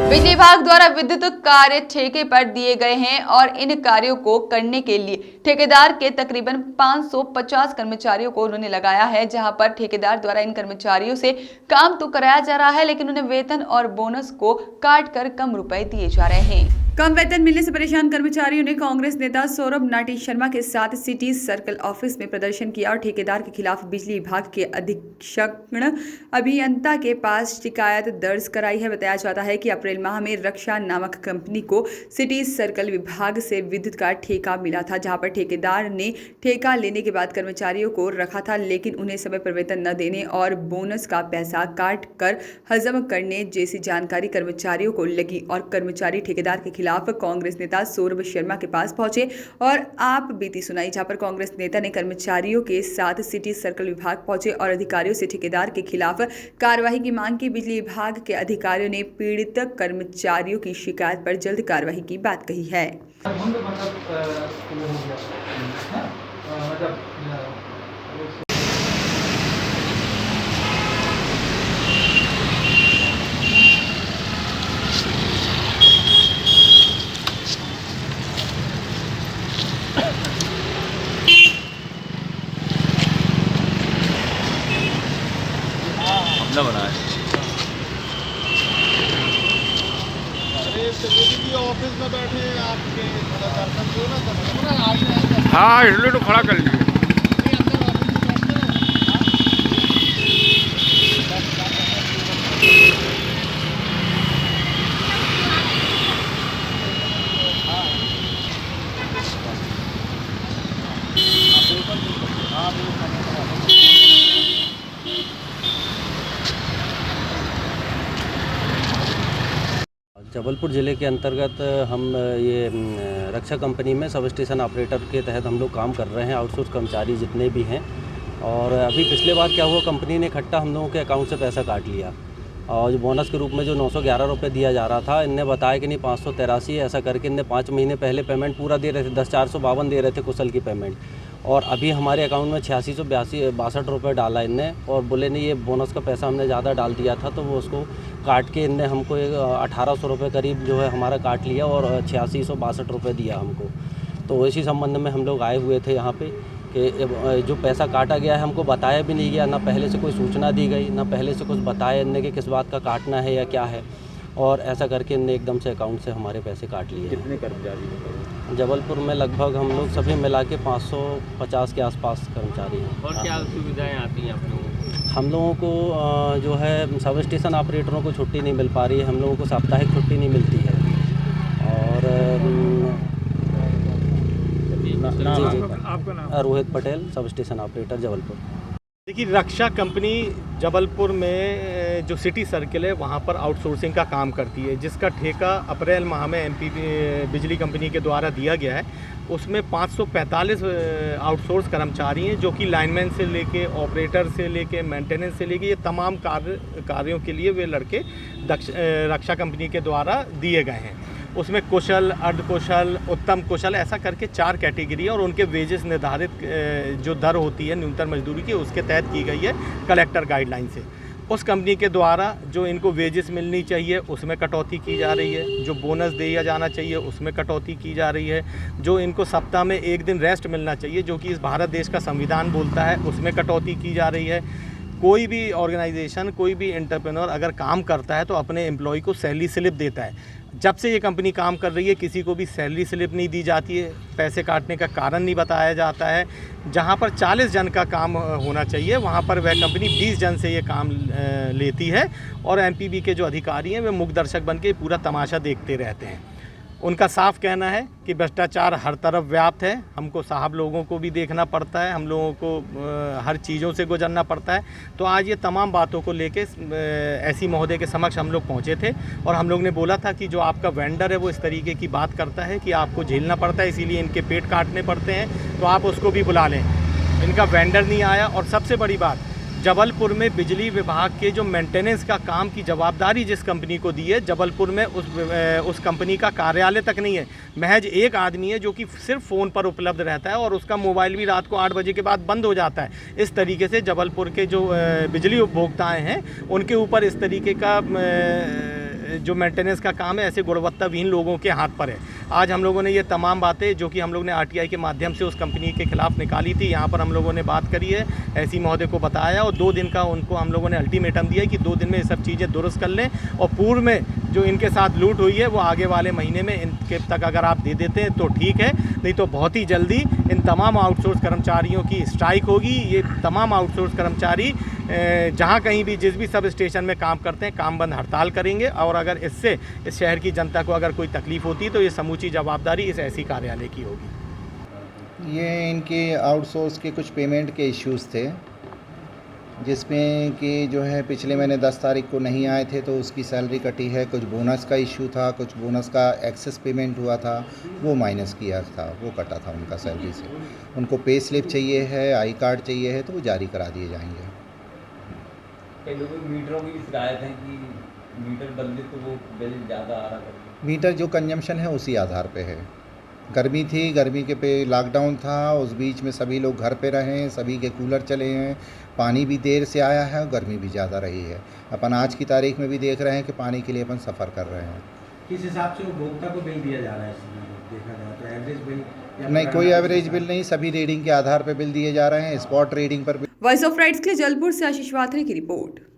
बिजली विभाग द्वारा विद्युत कार्य ठेके पर दिए गए हैं और इन कार्यों को करने के लिए ठेकेदार के तकरीबन 550 कर्मचारियों को उन्होंने लगाया है, जहां पर ठेकेदार द्वारा इन कर्मचारियों से काम तो कराया जा रहा है, लेकिन उन्हें वेतन और बोनस को काट कर कम रुपए दिए जा रहे हैं। कम वेतन मिलने से परेशान कर्मचारियों ने कांग्रेस नेता सौरभ नाटी शर्मा के साथ सिटी सर्कल ऑफिस में प्रदर्शन किया और ठेकेदार के खिलाफ बिजली विभाग के अधीक्षण अभियंता के पास शिकायत दर्ज कराई है। बताया जाता है कि अप्रैल माह में रक्षा नामक कंपनी को सिटी सर्कल विभाग से विद्युत का ठेका मिला था, जहां पर ठेकेदार ने ठेका लेने के बाद कर्मचारियों को रखा था, लेकिन उन्हें समय पर वेतन न देने और बोनस का पैसा काट कर हजम करने जैसी जानकारी कर्मचारियों को लगी और कर्मचारी ठेकेदार के खिलाफ कांग्रेस नेता सौरभ शर्मा के पास पहुंचे और आप बीती सुनाई, जहां पर कांग्रेस नेता ने कर्मचारियों के साथ सिटी सर्कल विभाग पहुंचे और अधिकारियों से ठेकेदार के खिलाफ कार्रवाई की मांग की। बिजली विभाग के अधिकारियों ने पीड़ित कर्मचारियों की शिकायत पर जल्द कार्रवाई की बात कही है। बना है। ऑफिस में बैठे आपके दर्शन जो ना हाँ, इसलिए तो खड़ा कर लिए। जबलपुर ज़िले के अंतर्गत हम ये रक्षा कंपनी में सब स्टेशन ऑपरेटर के तहत हम लोग काम कर रहे हैं, आउटसोर्स कर्मचारी जितने भी हैं। और अभी पिछले बार क्या हुआ, कंपनी ने इकट्ठा हम लोगों के अकाउंट से पैसा काट लिया और जो बोनस के रूप में जो 911 रुपये दिया जा रहा था, इनने बताया कि नहीं 583 ऐसा करके इनने 5 महीने पहले पेमेंट पूरा दे रहे थे, 10,452 दे रहे थे कुशल की पेमेंट, और अभी हमारे अकाउंट में 8662 रुपये डाला इनने और बोले नहीं ये बोनस का पैसा हमने ज़्यादा डाल दिया था, तो वो उसको काट के इनने हमको 1800 रुपये करीब जो है हमारा काट लिया और 8662 रुपये दिया हमको। तो इसी संबंध में हम लोग आए हुए थे यहाँ पे कि जो पैसा काटा गया है हमको बताया भी नहीं गया, ना पहले से कोई सूचना दी गई, ना पहले से कुछ बताया इनने कि किस बात का काटना है या क्या है, और ऐसा करके इनने एकदम से अकाउंट से हमारे पैसे काट लिए। कितने कर्मचारी जबलपुर में लगभग हम लोग सभी मिला के 550 के आसपास कर्मचारी हैं। और क्या सुविधाएं आती हैं आप लोगों को? हम लोगों को जो है सब स्टेशन ऑपरेटरों को छुट्टी नहीं मिल पा रही है, हम लोगों को साप्ताहिक छुट्टी नहीं मिलती है। और आपका Rohit Patel, sub station operator Jabalpur. देखिए, रक्षा कंपनी जबलपुर में जो सिटी सर्किल है वहाँ पर आउटसोर्सिंग का काम करती है, जिसका ठेका अप्रैल माह में एमपी बिजली कंपनी के द्वारा दिया गया है। उसमें 545 आउटसोर्स कर्मचारी हैं, जो कि लाइनमैन से लेके ऑपरेटर से लेके मेंटेनेंस से लेके ये तमाम कार्यों के लिए वे लड़के रक्षा कंपनी के द्वारा दिए गए हैं। उसमें कुशल, अर्धकुशल, उत्तम कुशल ऐसा करके 4 कैटेगरी है और उनके वेजेस निर्धारित जो दर होती है न्यूनतम मजदूरी की, उसके तहत की गई है कलेक्टर गाइडलाइन से। उस कंपनी के द्वारा जो इनको वेजेस मिलनी चाहिए उसमें कटौती की जा रही है, जो बोनस दिया जाना चाहिए उसमें कटौती की जा रही है, जो इनको सप्ताह में 1 दिन रेस्ट मिलना चाहिए जो कि इस भारत देश का संविधान बोलता है उसमें कटौती की जा रही है। कोई भी ऑर्गेनाइजेशन, कोई भी एंटरप्रेन्योर अगर काम करता है तो अपने एम्प्लॉय को सैलरी स्लिप देता है। जब से ये कंपनी काम कर रही है किसी को भी सैलरी स्लिप नहीं दी जाती है, पैसे काटने का कारण नहीं बताया जाता है। जहाँ पर 40 जन का काम होना चाहिए वहाँ पर वह कंपनी 20 जन से ये काम लेती है और एमपीबी के जो अधिकारी हैं वे मुख्य दर्शक बन के पूरा तमाशा देखते रहते हैं। उनका साफ कहना है कि भ्रष्टाचार हर तरफ व्याप्त है, हमको साहब लोगों को भी देखना पड़ता है, हम लोगों को हर चीज़ों से गुजरना पड़ता है। तो आज ये तमाम बातों को लेके ऐसी महोदय के समक्ष हम लोग पहुँचे थे और हम लोग ने बोला था कि जो आपका वेंडर है वो इस तरीके की बात करता है कि आपको झेलना पड़ता है, इसीलिए इनके पेट काटने पड़ते हैं, तो आप उसको भी बुला लें। इनका वेंडर नहीं आया। और सबसे बड़ी बात, जबलपुर में बिजली विभाग के जो मेंटेनेंस का काम की जवाबदारी जिस कंपनी को दी है, जबलपुर में उस कंपनी का कार्यालय तक नहीं है। महज एक आदमी है जो कि सिर्फ फ़ोन पर उपलब्ध रहता है और उसका मोबाइल भी रात को 8 बजे के बाद बंद हो जाता है। इस तरीके से जबलपुर के जो बिजली उपभोक्ताएँ हैं उनके ऊपर इस तरीके का जो मेंटेनेंस का काम है ऐसे गुणवत्ताविहीन लोगों के हाथ पर है। आज हम लोगों ने ये तमाम बातें जो कि हम लोग ने आरटीआई के माध्यम से उस कंपनी के खिलाफ निकाली थी, यहाँ पर हम लोगों ने बात करी है, एसी महोदय को बताया और 2 दिन का उनको हम लोगों ने अल्टीमेटम दिया कि 2 दिन में ये सब चीज़ें दुरुस्त कर लें और पूर्व में जो इनके साथ लूट हुई है वो आगे वाले महीने में इनके तक अगर आप दे देते हैं तो ठीक है, नहीं तो बहुत ही जल्दी इन तमाम आउटसोर्स कर्मचारियों की स्ट्राइक होगी। ये तमाम आउटसोर्स कर्मचारी जहाँ कहीं भी जिस भी सब स्टेशन में काम करते हैं काम बंद हड़ताल करेंगे और अगर इससे इस शहर की जनता को अगर कोई तकलीफ़ होती है तो ये समूची जवाबदारी इस ऐसी कार्यालय की होगी। ये इनके आउटसोर्स के कुछ पेमेंट के इश्यूज़ थे, जिसमें कि जो है पिछले महीने 10 तारीख को नहीं आए थे तो उसकी सैलरी कटी है। कुछ बोनस का इशू था, कुछ बोनस का एक्सेस पेमेंट हुआ था, वो माइनस किया था, वो कटा था उनका सैलरी से। उनको पे स्लिप चाहिए है, आई कार्ड चाहिए है तो वो जारी करा दिए जाएंगे। कई लोगों की मीटरों की शिकायत है कि मीटर बदले तो वो बिल ज़्यादा आ रहा है। मीटर जो कंजम्पशन है उसी आधार पे है। गर्मी थी, गर्मी के पे लॉकडाउन था, उस बीच में सभी लोग घर पे रहे हैं, सभी के कूलर चले हैं, पानी भी देर से आया है और गर्मी भी ज़्यादा रही है। अपन आज की तारीख में भी देख रहे हैं कि पानी के लिए अपन सफ़र कर रहे हैं। किस हिसाब से उपभोक्ता को बिल दिया जा रहा है देखा जाए तो एवरेज बिल? नहीं, कोई एवरेज बिल नहीं, सभी रीडिंग के आधार पर बिल दिए जा रहे हैं, स्पॉट रीडिंग पर। वॉइस ऑफ राइट्स के लिए जबलपुर से आशीष वात्रे की रिपोर्ट।